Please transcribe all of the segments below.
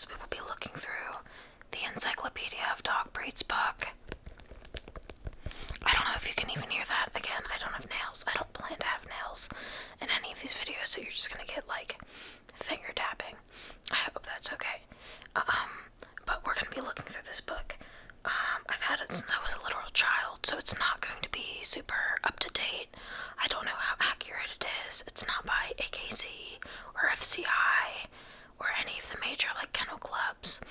dogs, we will be looking through the Encyclopedia of Dog Breeds book. I don't know if you can even hear that. Again, I don't have nails. I don't plan to have nails in any of these videos, so you're just gonna get, like, finger tapping. I hope that's okay. But we're gonna be looking through this book. I've had it since I was a literal child, so it's not going to be super up to date. I don't know how accurate it is. It's not by AKC or FCI or any of the major, like, kennel clubs.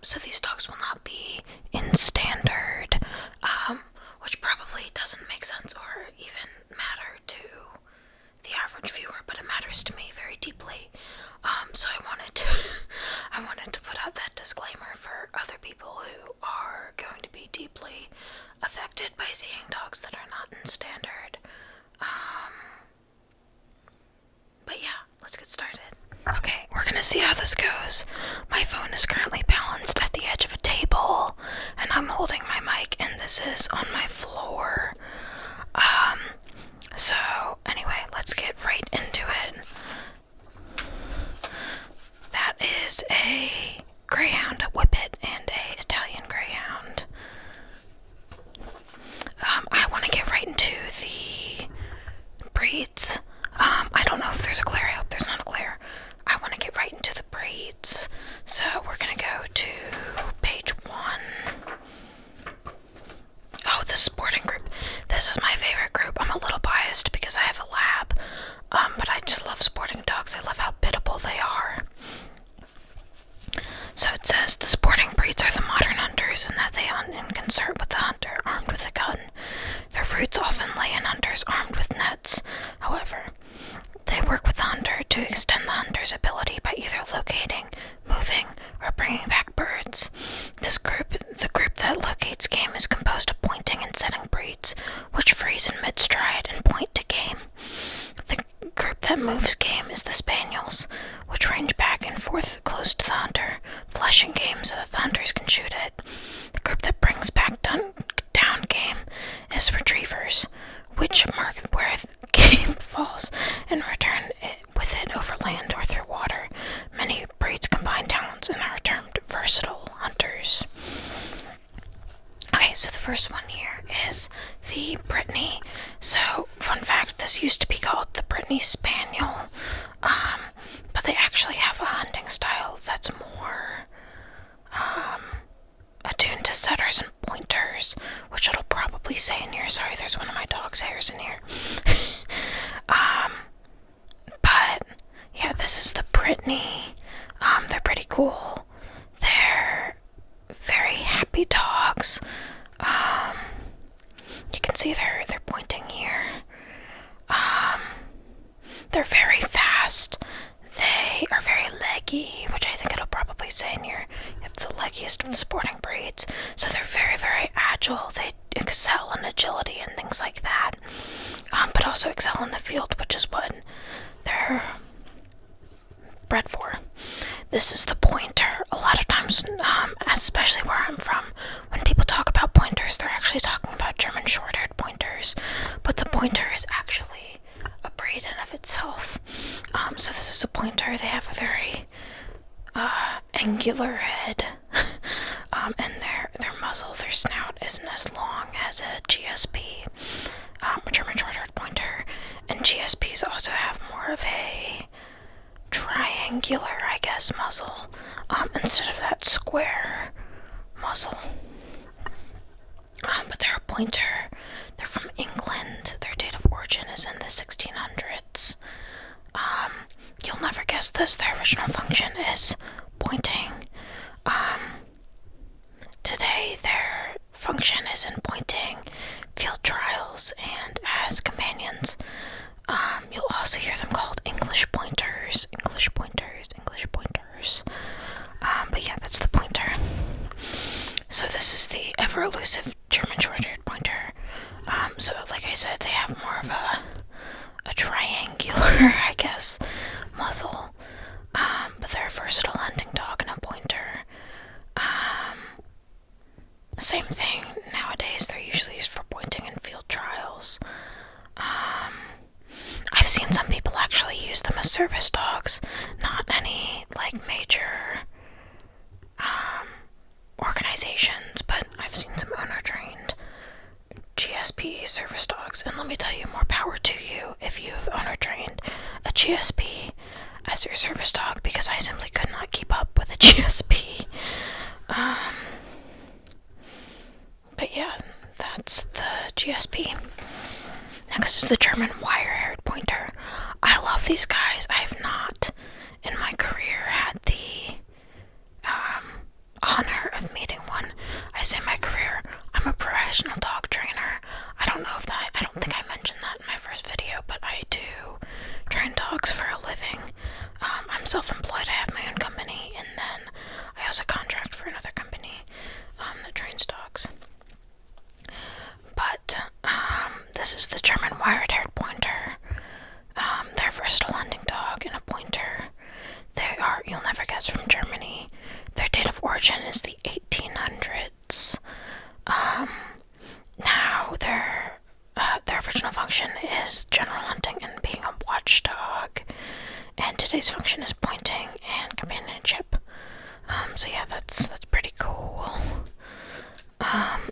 So these dogs will not be in standard, which probably doesn't make sense or even matter to the average viewer, but it matters to me very deeply. So I wanted to put out that disclaimer for other people who are going to be deeply affected by seeing dogs that are not in standard. But yeah, let's get started. Okay, we're gonna see how this goes. My phone is currently balanced at the edge of a table, and I'm holding my mic, and this is on my floor. So anyway, let's get right into it. That is a Greyhound, a Whippet, and a Italian Greyhound. I want to get right into the breeds. I don't know if there's a glare. I hope there's not a glare. I want to get right into the breeds. So we're going to go to page 1. Oh, the sporting group. This is my favorite group. I'm a little biased because I have a lab. But I just love sporting dogs. I love how biddable they are. So it says, the sporting breeds are the modern hunters in that they hunt in concert with the hunter armed with a gun. Their roots often lay in hunters armed with nets. However, they work with the hunter to extend the hunter's ability by either locating, moving, or bringing back birds. The group that locates game is composed of pointing and setting breeds, which freeze in mid-stride and point to game. The group that moves game is the spaniels, which range back and forth close to the hunter, fleshing game so that the hunters can shoot it. The group that brings back down game is retrievers, which mark where the game falls and return it with it over land or through water. Many breeds combine talents and are termed versatile hunters. Okay, so the first one here is the Brittany. So, fun fact, this used to be called the Brittany Spaniel, but they actually have a hunting style that's more attuned to setters and pointers, which it'll probably say in here. Sorry, there's one of my dog's hairs in here. But yeah, this is the Brittany. They're pretty cool. They're very happy dogs. You can see they're pointing here. They're very fast. They are very leggy, which I think it'll probably say in here. Yep, the leggiest of the sporting breeds. So they're very, very agile. They excel in agility and things like that. But also excel in the field, which is what they're bred for. This is the pointer. A lot of times, especially where I'm from, when people talk about pointers, they're actually talking about German short-haired pointers. But the pointer is actually a breed in of itself. So this is a pointer. They have a very angular head, and their muzzle, their snout isn't as long as a GSP, a German short-haired pointer, and GSPs also have more of a triangular, I guess, muzzle, instead of that square muzzle. But they're a pointer. They're from England. Their date of origin is in the 1600s. You'll never guess this. Their original function is pointing. Today, their function is in pointing, field trials, and as companions. You'll also hear them called English pointers. But yeah, that's the pointer. So this is the ever-elusive German short-haired pointer. So like I said, they have more of a triangular, I guess, muzzle. But they're a versatile hunting dog and a pointer. Same thing, nowadays they're usually used for pointing in field trials. I've seen some people actually use them as service dogs. Not any, like, major organizations, but I've seen some owner-trained GSP service dogs, and let me tell you, more power to you if you've owner-trained a GSP as your service dog, because I simply could not keep up with a GSP. But yeah, that's the GSP. Next is the German wire-haired pointer. I love these guys. I have not, in my career, had the honor of meeting one. I say my career, I'm a professional dog trainer. I don't think I mentioned that in my first video, but I do train dogs for a living. I'm self-employed. I have my own company, and then I also contract for another company that trains dogs. But this is the German wire-haired pointer. They're a versatile hunting dog and a pointer. They are, you'll never guess, from Germany. Their date of origin is the 1800s. Now their original function is general hunting and being a watchdog, and today's function is pointing and companionship. So yeah, that's pretty cool.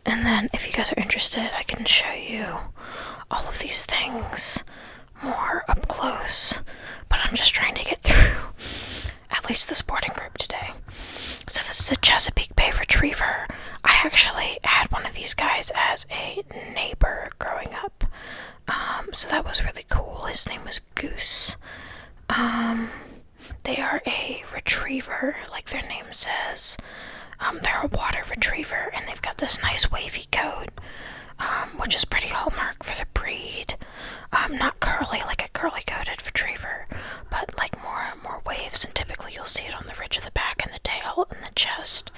And then if you guys are interested, I can show you all of these things more up close, but I'm just trying to get through at least the sporting group today. So this is a Chesapeake Bay Retriever. I actually had one of these guys as a neighbor growing up, so that was really cool. His name was Goose. They are a retriever, like their name says. They're a water retriever, and they've got this nice wavy coat, which is pretty hallmark for the breed. Not curly like a curly-coated retriever, but like more waves, and typically you'll see it on the ridge of the back and the tail and the chest.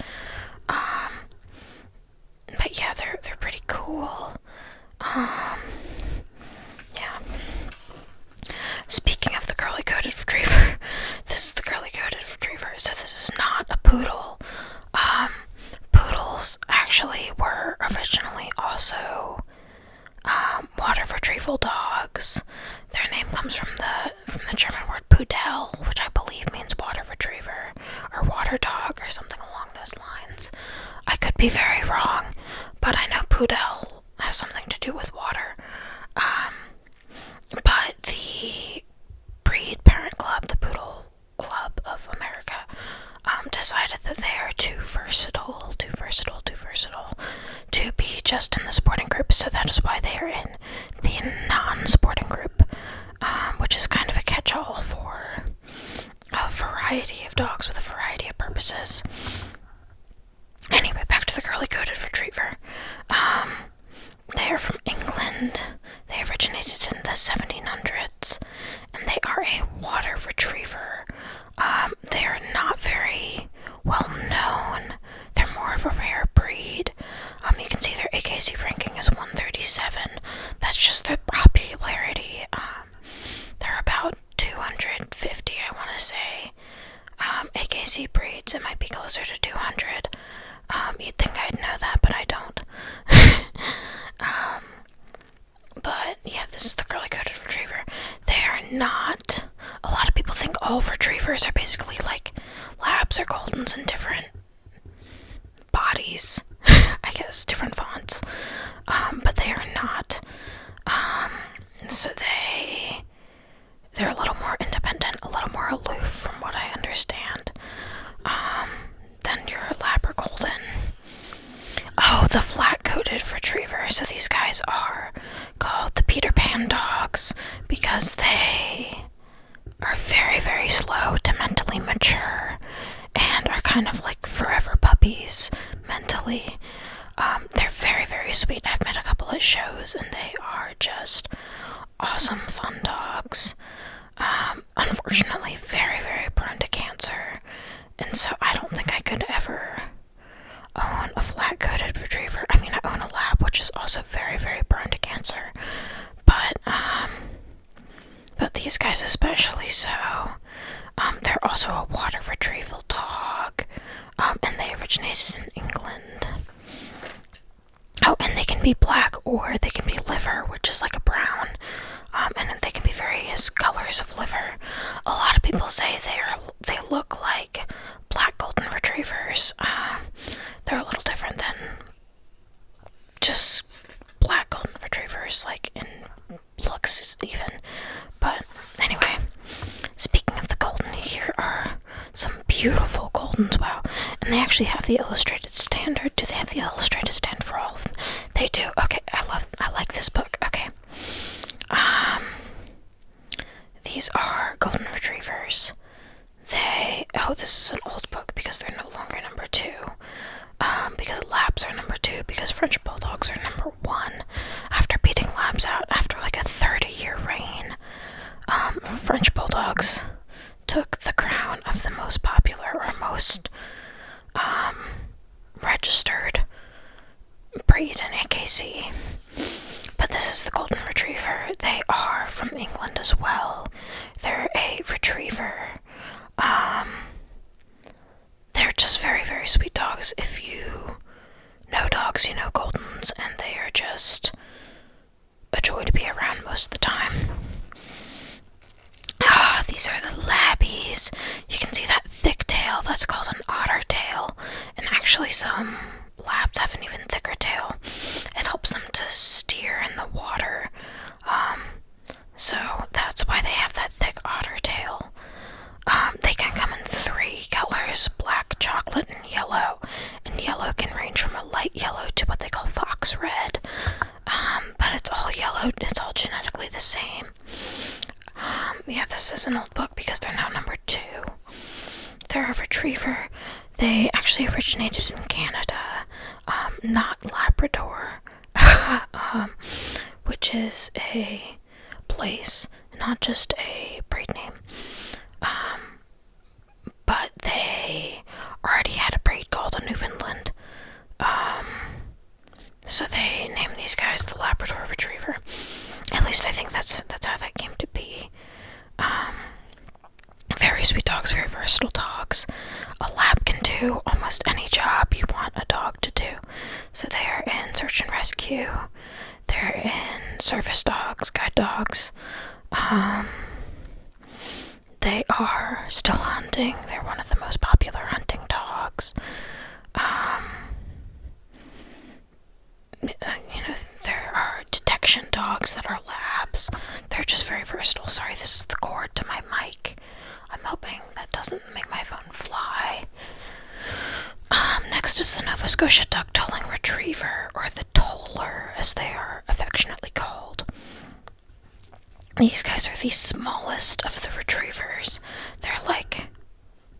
But yeah, they're pretty cool. Yeah. Speaking of the curly-coated retriever, this is the curly-coated retriever. So this is not a poodle. Poodles actually were originally also water retrieval dogs. Their name comes from the German word Pudel, which I believe means water retriever or water dog or something along those lines. I could be very wrong, but I know Pudel has something to do with water. But the breed parent club, the Poodle Club of America, decided that they are too versatile to be just in the sporting group, so that is why they are in the non-sporting group, which is kind of a catch-all for a variety of dogs with a variety of purposes. Anyway, back to the curly-coated retriever. They are from England. They originated in the 1700s, and they are a water retriever. They are not very well known. They're more of a rare breed. You can see their AKC ranking is 137. That's just their popularity. They're about 250, I want to say. AKC breeds, it might be closer to 200. You'd think I'd know that, but I don't. But yeah, this is the curly-coated retriever. They are not... A lot of people think all retrievers are basically like labs or goldens in different bodies, I guess, different fonts. But they are not. So they're a little more independent, a little more aloof from what I understand, than your lab or golden. Oh, the flat-coated retriever. So these guys are called the Peter Pan dogs because they are very, very slow to mentally mature and are kind of like forever puppies mentally. They're very, very sweet. I've met a couple of shows and they are just awesome, fun dogs. Unfortunately, very, very prone to cancer, and so I don't think I could ever own a flat-coated retriever. I mean, I own a lab, which is also very, very prone to cancer, but these guys especially so. They're also a water retrieval dog, and they originated in England. Oh, and they can be black or they can be liver, which is like a brown, and they can be various colors of liver. A lot of people say they look like black golden retrievers. They're a beautiful Goldens, wow. And they actually have the illustrated standard. Do they have the illustrated standard for all of them? They do. Okay, I like this book. Okay. These are Golden Retrievers. This is an old book because they're no longer number 2. Because labs are number 2, because French Bulldogs are number 1. After beating labs out after like a 30-year reign, French Bulldogs took the crown of the most popular or most registered breed in AKC. But this is the Golden Retriever. They are from England as well. They're a retriever. They're just very, very sweet dogs. If you know dogs, you know Goldens, and they are just a joy to be around most of the time. These are the labbies. You can see that thick tail. That's called an otter tail. And actually some labs have an even thicker tail. It helps them to steer in the water. So that's why they have that thick otter tail. They can come in 3 colors, black, chocolate, and yellow. And yellow can range from a light yellow to what they call fox red. But it's all yellow. It's all genetically the same. Yeah, this is an old book because they're now number 2. They're a retriever. They actually originated in Canada, not Labrador, which is a place, not just a breed name. But they already had a breed called a Newfoundland. So they named these guys the Labrador Retriever. At least I think that's how that came to be. Very sweet dogs, very versatile dogs. A lab can do almost any job you want a dog to do. So they are in search and rescue. They're in service dogs, guide dogs. They are still hunting. They're one of the most popular hunting dogs. There are detection dogs that are labs. They're just very versatile. Sorry, this is the cord to my mic. I'm hoping that doesn't make my phone fly. Next is the Nova Scotia Duck-Tolling Retriever, or the Toller, as they are affectionately called. These guys are the smallest of the retrievers. They're like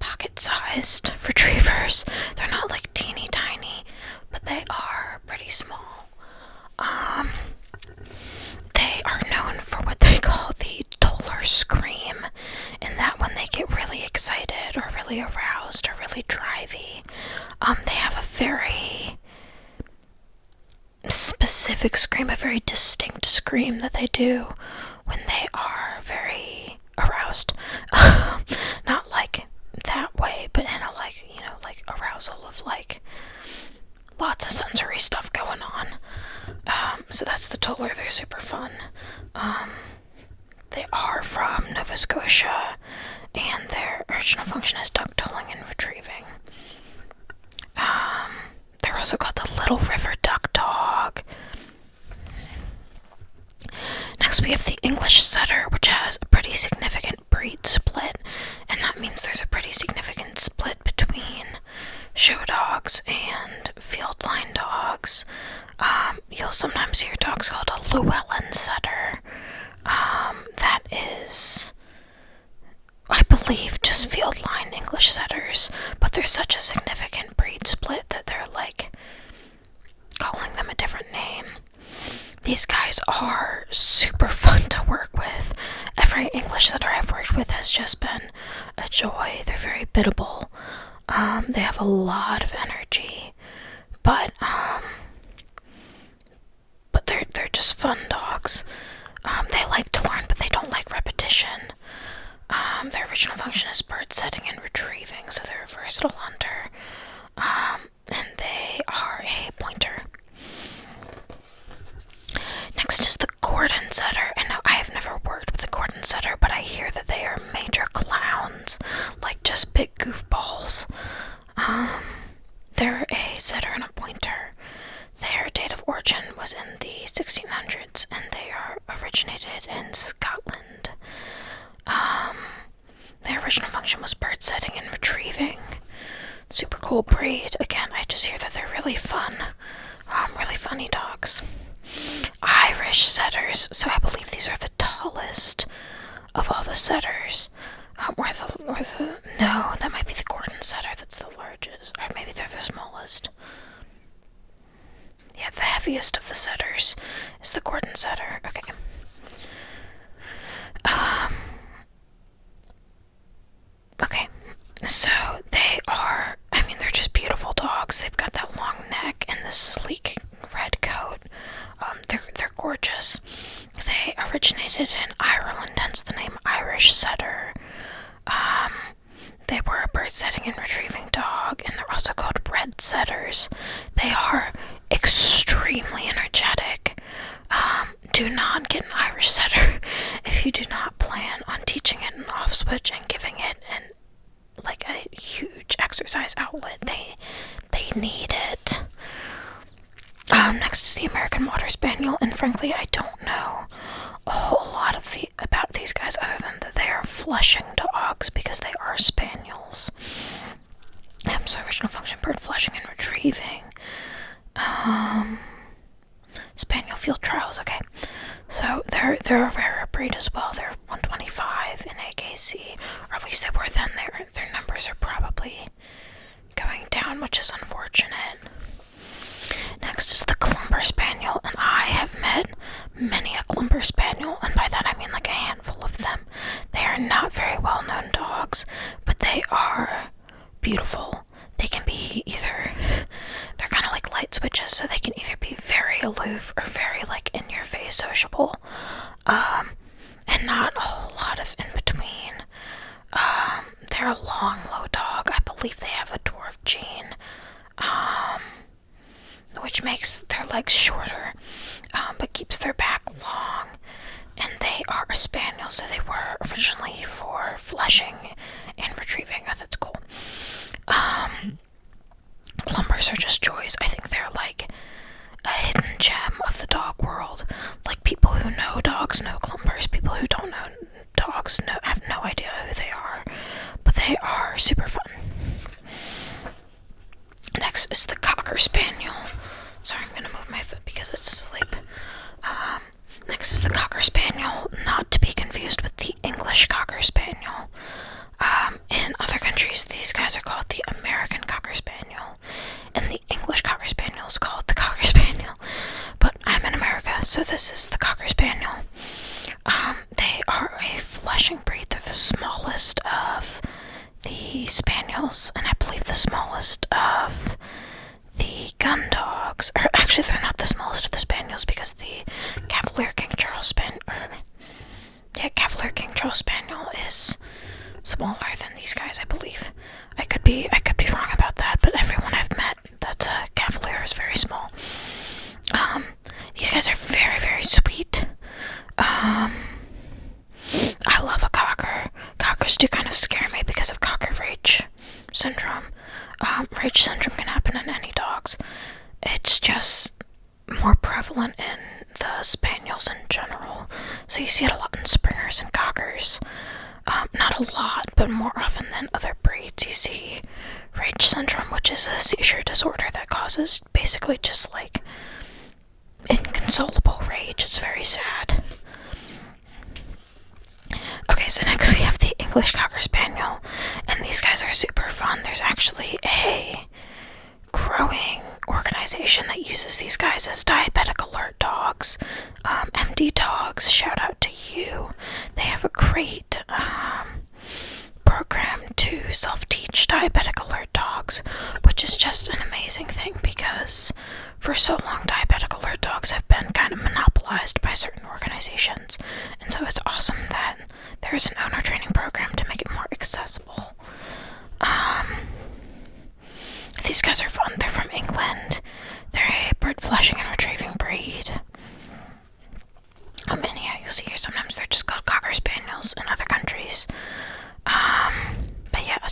pocket-sized retrievers. They're not like teeny tiny, but they are pretty small. They are known for what they call the Toller scream, and that when they get really excited or really aroused or really drivey, they have a very specific scream, a very distinct scream that they do when they are very aroused. Not like that way, but in a like arousal of like lots of sensory stuff going on. So that's the Toller. They're super fun. They are from Nova Scotia, and their original function is duck tolling and retrieving. They're also called the Little River Duck Dog. Next we have the English Setter, which has a pretty significant breed split, and that means there's a pretty significant split between show dogs and field line dogs. You'll sometimes hear dogs called a Llewellyn Setter. That is, I believe, just field line English Setters, but there's such a significant breed split that they're like calling them a different name. These guys are super fun to work with. Every English Setter I've worked with has just been a joy. They're very biddable. They have a lot of energy, but they're just fun dogs. They like to learn, but they don't like repetition. Their original function is bird setting and retrieving, so they're a versatile hunter. And they are a pointer. Next is the Gordon Setter, and now I have never worked with the Gordon Setter, but I hear that they are major clowns, like just big goofballs. They're a setter and a pointer. Their date of origin was in the 1600s, and they are originated in Scotland. Their original function was bird setting and retrieving, cool breed. Again, I just hear that they're really fun. Really funny dogs. Irish setters. So I believe these are the tallest of all the setters. No, that might be the Gordon setter that's the largest. Or maybe they're the smallest. Yeah, the heaviest of the setters is the Gordon setter. Okay. Okay. So they're just beautiful dogs. They've got that long neck and this sleek red coat. They're gorgeous. They originated in Ireland, hence the name Irish Setter. They were a bird setting and retrieving dog, and they're also called red setters. They are extremely energetic. Do not get an Irish setter if you do not plan on teaching it an off switch and giving it a huge exercise outlet. They need it. Next is the American Water Spaniel, and frankly, I don't know a whole lot about these guys other than that they are flushing dogs because they are spaniels. So original function: bird flushing and retrieving. Spaniel field trials. Okay, so they're a rarer breed as well. They're 125 in AKC, or at least they were then. Their numbers are probably going down, which is unfortunate. Next is the Clumber Spaniel, and I have met many a Clumber Spaniel, and by that I mean like a handful of them. They are not very well-known dogs, but they are beautiful. They can be they're kind of like light switches, so they can either be very aloof or very in-your-face sociable, and not a whole lot of in-between. They're a long, low dog. I believe they have a dwarf gene, which makes their legs shorter, but keeps their back long. And they are a spaniel, so they were originally for flushing and retrieving. Oh, that's cool. Clumbers are just joys. I think they're like a hidden gem of the dog world. Like, people who know dogs know Clumbers. People who don't know dogs have no idea who they are. But they are super fun. Next is the Cocker Spaniel. Sorry, I'm gonna move my foot because it's asleep. Next is the Cocker Spaniel, not to be confused with the English Cocker Spaniel. In other countries, these guys are called the American Cocker Spaniel, and the English Cocker Spaniel is called the Cocker Spaniel. But I'm in America, so this is the Cocker Spaniel. They are a flushing breed. They're the smallest of the Spaniels, and I believe the smallest of the gun dogs. Or actually, they're not the smallest of the Spaniels, because the Cavalier King Charles Spaniel is smaller than these guys, I believe. I could be wrong about that, but everyone I've met that's a Cavalier is very small. These guys are very, very sweet. I love a cocker. Cockers do kind of scare me because of cocker rage syndrome. Rage syndrome can happen in any dogs. It's just more prevalent in the spaniels in general. So you see it a lot in springers and cockers. Not a lot, but more often than other breeds. You see rage syndrome, which is a seizure disorder that causes basically just like inconsolable rage. It's very sad. Okay, so next we have the English Cocker Spaniel, and these guys are super fun. There's actually a growing organization that uses these guys as diabetic alert dogs. MD Dogs, shout out to you. They have a great program to self-teach diabetic alert dogs, which is just an amazing thing because for so long diabetic alert dogs have been kind of monopolized by certain organizations, and so it's awesome that there is an owner training program to make it more accessible. These guys are fun. They're from England. They're a bird flushing and retrieving breed. And yeah, you'll see here sometimes they're just called Cocker Spaniels in other countries. But yeah, I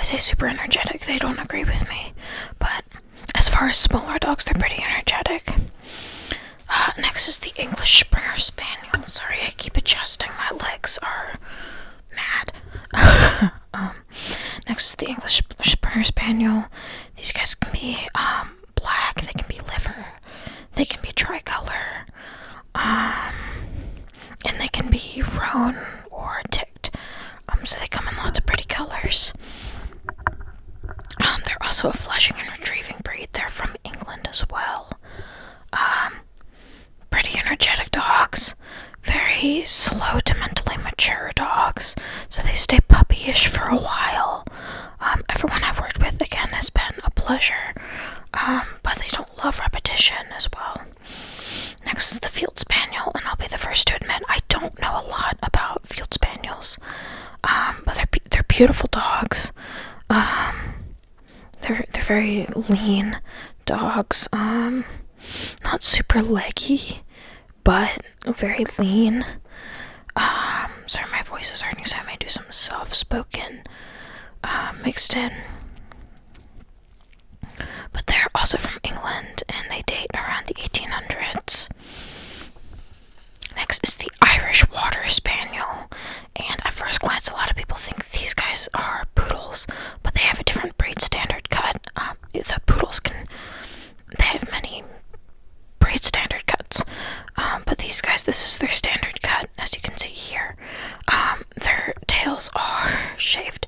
say super energetic. They don't agree with me. But as far as smaller dogs, they're pretty energetic. Next is the English Springer Spaniel. Sorry, I keep adjusting. My legs are mad. Next is the English Springer Spaniel. these guys can be black, they can be liver, they can be tricolor, and they can be roan or ticked. So they come in lots of pretty colors. They're also a flushing and retrieving breed. They're from England as well. Pretty energetic dogs. Very slow to mentally mature dogs. So they stay puppyish for a while. Everyone I've worked with, again, has been a pleasure. But they don't love repetition as well. Next is the Field Spaniel, and I'll be the first to admit I don't know a lot about Field Spaniels. But they're beautiful dogs. They're very lean dogs. Not super leggy, but very lean. Sorry, my voice is hurting, so I may do some soft-spoken mixed in. But they're also from England, and they date around the 1800s. Next is the Irish Water Spaniel, and at first glance a lot of people think these guys are poodles, but they have a different breed standard cut. The poodles they have many breed standard cuts, but these guys, this is their standard cut, as you can see here. Their tails are shaved.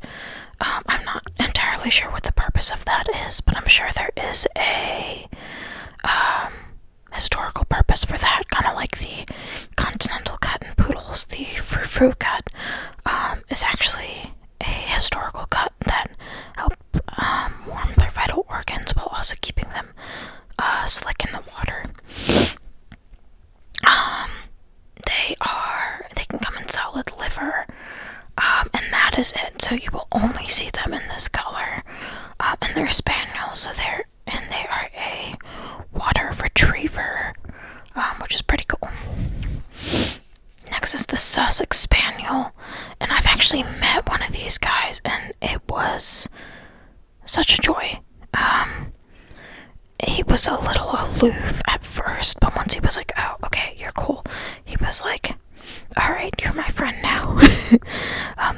I'm not entirely sure what the purpose of that is, but I'm sure there is a historical purpose for that, kind of like the continental cut in poodles. The frou-frou cut is actually a historical cut that help warm their vital organs while also keeping them slick in the water. They can come in solid liver, and that is it. So you will only see them in this color, and they're spaniels. So they are a water retriever, which is pretty cool. Next is the Sussex Spaniel, and I've actually met one of these guys, and it was such a joy. He was a little aloof at first, but once he was like, oh, okay, you're cool, he was like, alright, you're my friend now.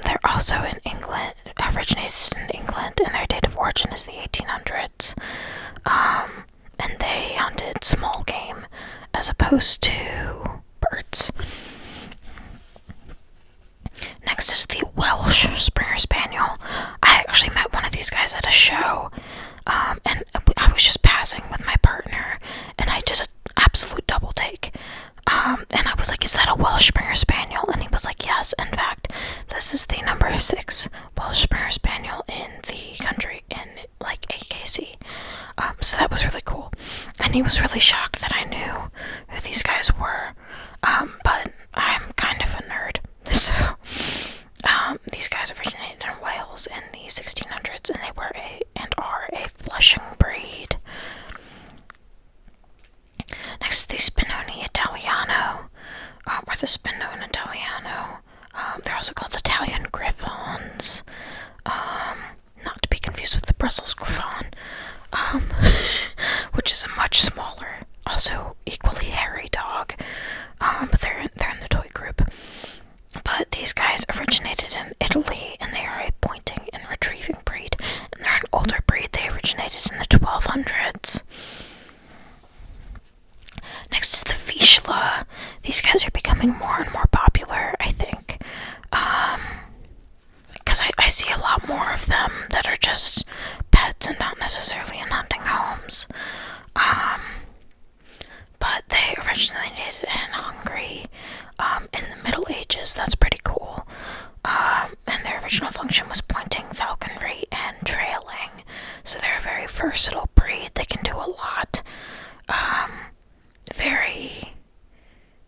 They're also in England, originated in England, and their date of origin is the 1800s. And they hunted small game as opposed to birds. Next is the Welsh Springer Spaniel. I actually met one of these guys at a show, and I was just passing with my partner, and I did an absolute double take. And I was like, is that a Welsh Springer Spaniel? And he was like, yes, in fact, this is the number 6 Welsh Springer Spaniel in the country, in like AKC. So that was really cool. And he was really shocked that I knew who these guys were. But I'm kind of a nerd. So, these guys originated in Wales in the 1600s, and they were are a flushing breed. Next is the Spinone Italiano, or the Spinone Italiano. They're also called Italian Griffons, not to be confused with the Brussels Griffon, which is a much smaller, also equally hairy dog, but they're in the toy group. But these guys originated in Italy, and they are a pointing and retrieving breed, and they're an older breed. They originated in the 1200s. Next is the Vizsla. These guys are becoming more and more popular, I think, because I see a lot more of them that are just pets and not necessarily in hunting homes. But they originated in Hungary in the Middle Ages. That's pretty cool. And their original function was pointing, falconry, and trailing. So they're a very versatile breed. They can do a lot. Very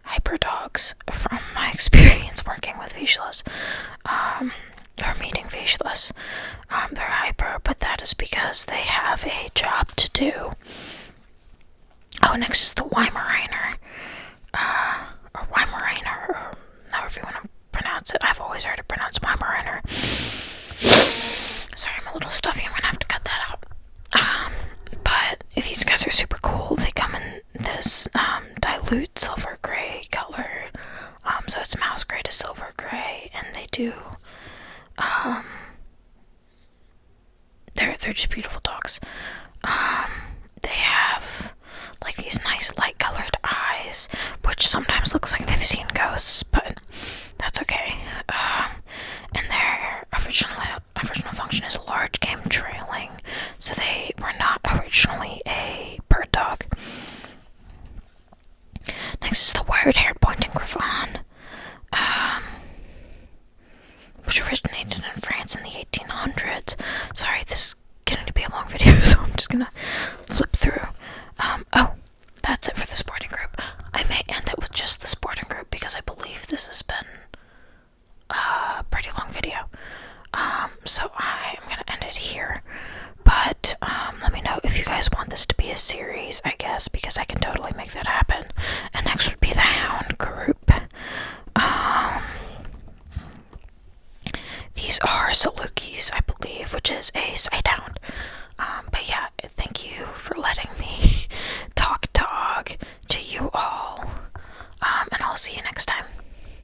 hyper dogs from my experience working with Vizslas, or meeting Vizslas. They're hyper, but that is because they have a job to do. Oh, next is the Weimaraner, or Weimaraner, or however you want to pronounce it. I've always heard it pronounced Weimaraner. Sorry, I'm a little stuffy. I'm gonna have to cut that out. But these guys are super cool. They come in this dilute silver gray color. So it's mouse gray to silver gray, and they do. They're just beautiful dogs. They have like these nice light colored eyes, which sometimes looks like they've seen ghosts, but that's okay. And their original function is large game trailing, so they were not originally a bird dog. Next is the wire-haired pointing griffon, which originated in France in the 1800s. Sorry, this is getting to be a long video, so I'm just gonna flip through. That's it for the sporting group. I may end it with just the sporting group because I believe this has been a pretty long video. So I'm gonna end it here. But let me know if you guys want this to be a series, I guess, because I can totally make that happen. And next would be the hound group. These are Salukis, I believe, which is a sight hound. But yeah, thank you for letting me talk dog to you all. And I'll see you next time.